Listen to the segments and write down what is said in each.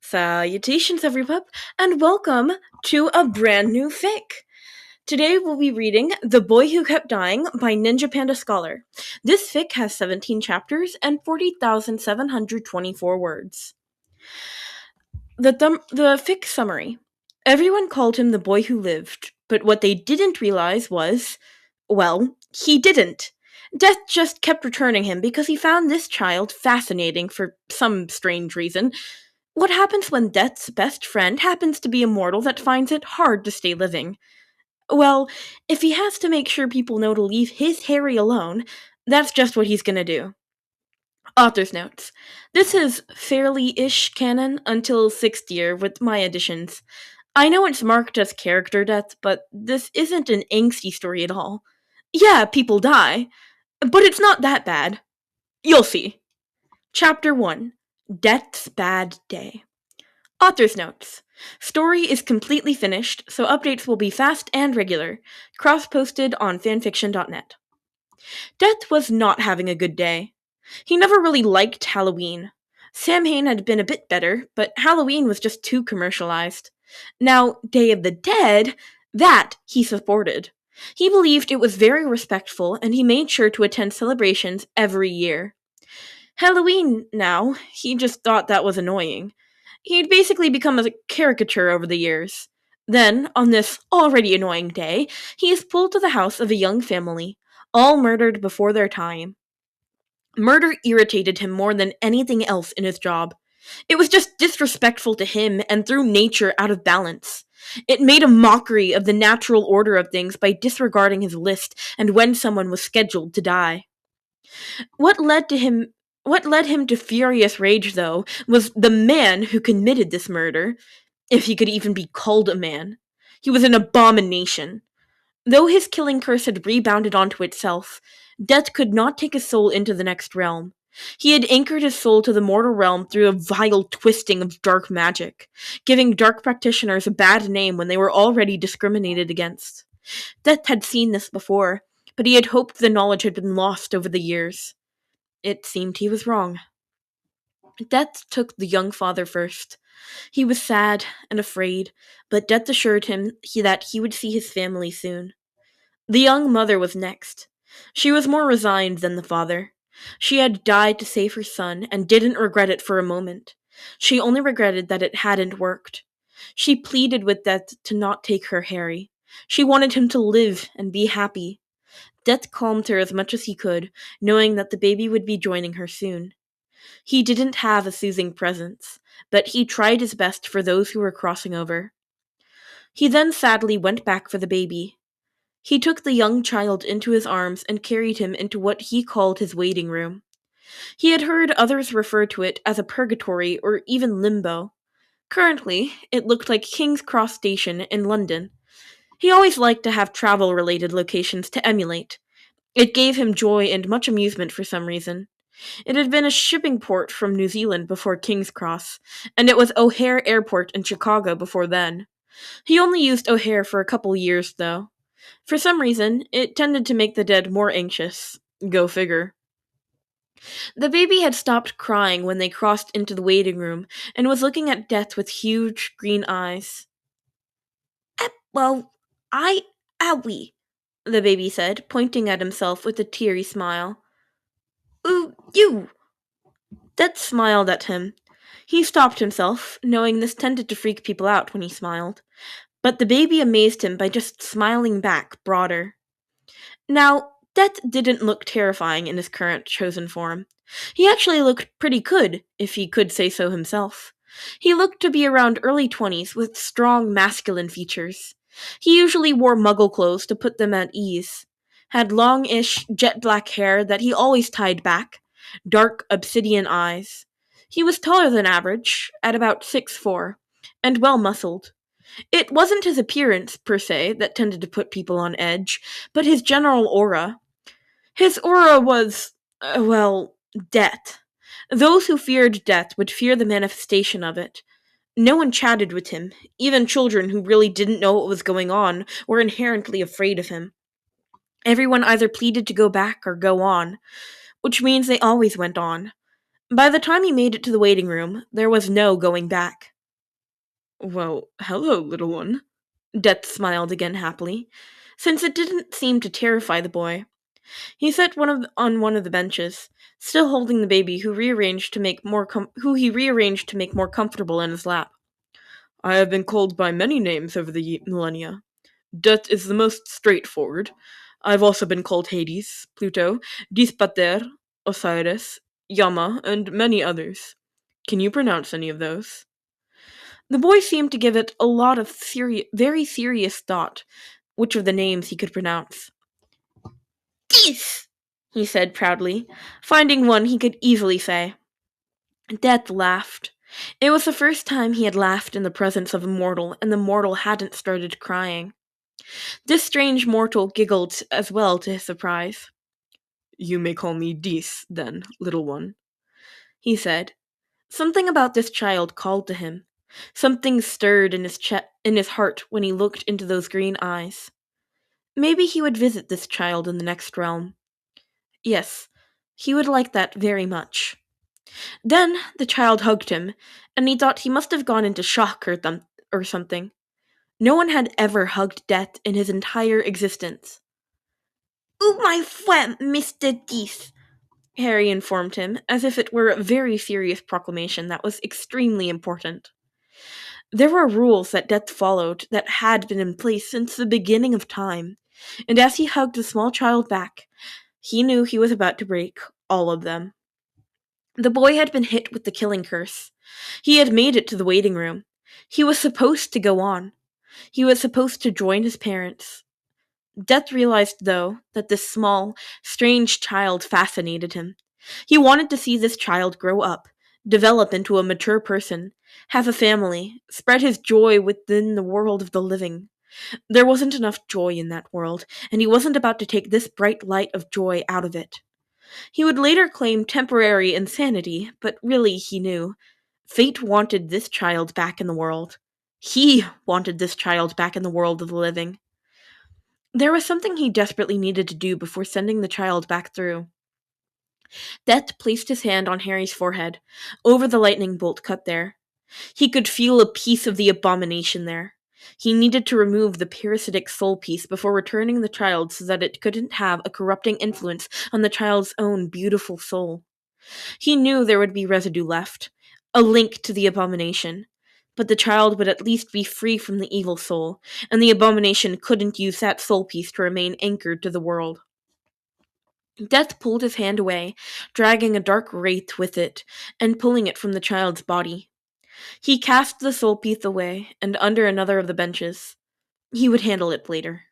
Salutations, everyone, and welcome to a brand new fic. Today we'll be reading The Boy Who Kept Dying by NinjaPandaScholar. This fic has 17 chapters and 40,724 words. The fic summary. Everyone called him the boy who lived, but what they didn't realize was, well, he didn't. Death just kept returning him because he found this child fascinating for some strange reason. What happens when Death's best friend happens to be a mortal that finds it hard to stay living? Well, if he has to make sure people know to leave his Harry alone, that's just what he's gonna do. Author's notes. This is fairly-ish canon until 6th year with my additions. I know it's marked as character death, but this isn't an angsty story at all. Yeah, people die, but it's not that bad. You'll see. Chapter 1. Death's Bad Day. Author's notes. Story is completely finished, so updates will be fast and regular, cross-posted on fanfiction.net. Death was not having a good day. He never really liked Halloween. Samhain had been a bit better, but Halloween was just too commercialized. Now, Day of the Dead, that he supported. He believed it was very respectful, and he made sure to attend celebrations every year. Halloween, now, he just thought that was annoying. He'd basically become a caricature over the years. Then, on this already annoying day, he is pulled to the house of a young family, all murdered before their time. Murder irritated him more than anything else in his job. It was just disrespectful to him and threw nature out of balance. It made a mockery of the natural order of things by disregarding his list and when someone was scheduled to die. What led him to furious rage, though, was the man who committed this murder, if he could even be called a man. He was an abomination. Though his killing curse had rebounded onto itself, Death could not take his soul into the next realm. He had anchored his soul to the mortal realm through a vile twisting of dark magic, giving dark practitioners a bad name when they were already discriminated against. Death had seen this before, but he had hoped the knowledge had been lost over the years. It seemed he was wrong. Death took the young father first. He was sad and afraid, but Death assured him that he would see his family soon. The young mother was next. She was more resigned than the father. She had died to save her son and didn't regret it for a moment. She only regretted that it hadn't worked. She pleaded with Death to not take her Harry. She wanted him to live and be happy. Death calmed her as much as he could, knowing that the baby would be joining her soon. He didn't have a soothing presence, but he tried his best for those who were crossing over. He then sadly went back for the baby. He took the young child into his arms and carried him into what he called his waiting room. He had heard others refer to it as a purgatory or even limbo. Currently, it looked like King's Cross Station in London. He always liked to have travel-related locations to emulate. It gave him joy and much amusement for some reason. It had been a shipping port from New Zealand before King's Cross, and it was O'Hare Airport in Chicago before then. He only used O'Hare for a couple years, though. For some reason, it tended to make the dead more anxious. Go figure. The baby had stopped crying when they crossed into the waiting room and was looking at Death with huge green eyes. Owie, the baby said, pointing at himself with a teary smile. Ooh, you! Death smiled at him. He stopped himself, knowing this tended to freak people out when he smiled. But the baby amazed him by just smiling back, broader. Now, Death didn't look terrifying in his current chosen form. He actually looked pretty good, if he could say so himself. He looked to be around early 20s with strong masculine features. He usually wore muggle clothes to put them at ease. Had long-ish jet black hair that he always tied back, dark obsidian eyes. He was taller than average, at about 6'4", and well-muscled. It wasn't his appearance, per se, that tended to put people on edge, but his general aura. His aura was, death. Those who feared death would fear the manifestation of it. No one chatted with him. Even children who really didn't know what was going on were inherently afraid of him. Everyone either pleaded to go back or go on, which means they always went on. By the time he made it to the waiting room, there was no going back. Well, hello, little one. Death smiled again happily, since it didn't seem to terrify the boy. He sat on one of the benches, still holding the baby who he rearranged to make more comfortable in his lap. I have been called by many names over the millennia. Death is the most straightforward. I've also been called Hades, Pluto, Dispater, Osiris, Yama, and many others. Can you pronounce any of those? The boy seemed to give it a lot of very serious thought, which of the names he could pronounce. This, he said proudly, finding one he could easily say. Death laughed. It was the first time he had laughed in the presence of a mortal, and the mortal hadn't started crying. This strange mortal giggled as well to his surprise. You may call me Dis, then, little one, he said. Something about this child called to him. Something stirred in his heart when he looked into those green eyes. Maybe he would visit this child in the next realm. Yes, he would like that very much. Then the child hugged him, and he thought he must have gone into shock or something. No one had ever hugged Death in his entire existence. Oh, my friend, Mr. Death, Harry informed him, as if it were a very serious proclamation that was extremely important. There were rules that Death followed that had been in place since the beginning of time, and as he hugged the small child back, he knew he was about to break all of them. The boy had been hit with the killing curse. He had made it to the waiting room. He was supposed to go on. He was supposed to join his parents. Death realized, though, that this small, strange child fascinated him. He wanted to see this child grow up, develop into a mature person, have a family, spread his joy within the world of the living. There wasn't enough joy in that world, and he wasn't about to take this bright light of joy out of it. He would later claim temporary insanity, but really, he knew, fate wanted this child back in the world. He wanted this child back in the world of the living. There was something he desperately needed to do before sending the child back through. Death placed his hand on Harry's forehead, over the lightning bolt cut there. He could feel a piece of the abomination there. He needed to remove the parasitic soul piece before returning the child so that it couldn't have a corrupting influence on the child's own beautiful soul. He knew there would be residue left, a link to the abomination, but the child would at least be free from the evil soul, and the abomination couldn't use that soul piece to remain anchored to the world. Death pulled his hand away, dragging a dark wraith with it, and pulling it from the child's body. He cast the soul piece away, and under another of the benches. He would handle it later.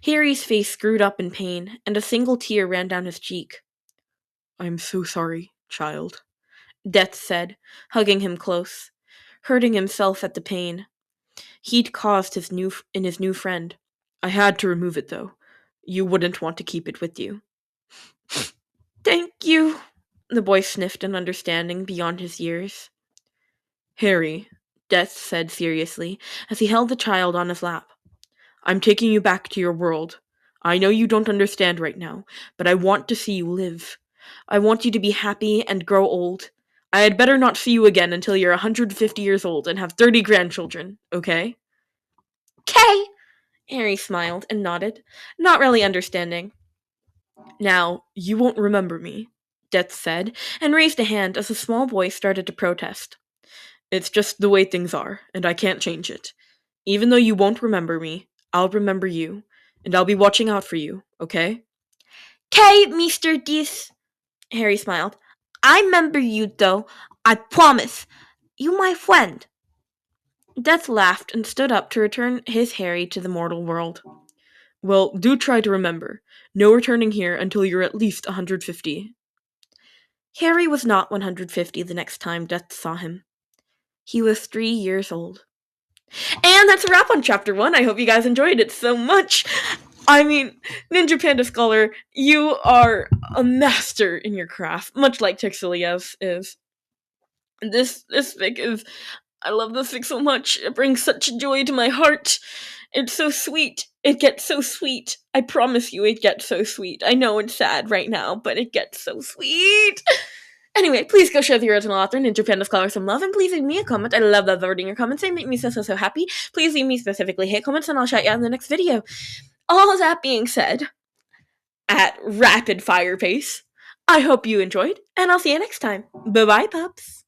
Harry's face screwed up in pain, and a single tear ran down his cheek. I'm so sorry, child, Death said, hugging him close, hurting himself at the pain he'd caused his new friend. I had to remove it, though. You wouldn't want to keep it with you. Thank you, the boy sniffed in understanding beyond his years. Harry, Death said seriously, as he held the child on his lap. I'm taking you back to your world. I know you don't understand right now, but I want to see you live. I want you to be happy and grow old. I had better not see you again until you're 150 years old and have 30 grandchildren, okay? Okay, Harry smiled and nodded, not really understanding. Now, you won't remember me, Death said, and raised a hand as the small boy started to protest. It's just the way things are, and I can't change it. Even though you won't remember me, I'll remember you, and I'll be watching out for you, okay? "'Kay, Mr. Dees," Harry smiled. "I remember you, though. I promise. You my friend." Death laughed and stood up to return his Harry to the mortal world. Well, do try to remember. No returning here until you're at least 150. Harry was not 150 the next time Death saw him. He was 3 years old. And that's a wrap on Chapter 1. I hope you guys enjoyed it so much. I mean, Ninja Panda Scholar, you are a master in your craft, much like Texilias is. This fic is... I love this fic so much. It brings such joy to my heart. It's so sweet. It gets so sweet. I promise you it gets so sweet. I know it's sad right now, but it gets so sweet. Anyway, please go show the original author, NinjaPandaScholar, some love, and please leave me a comment. I love reading your comments. They make me so happy. Please leave me specifically hate comments, and I'll shout you out in the next video. All that being said, at rapid fire pace, I hope you enjoyed, and I'll see you next time. Bye-bye, pups.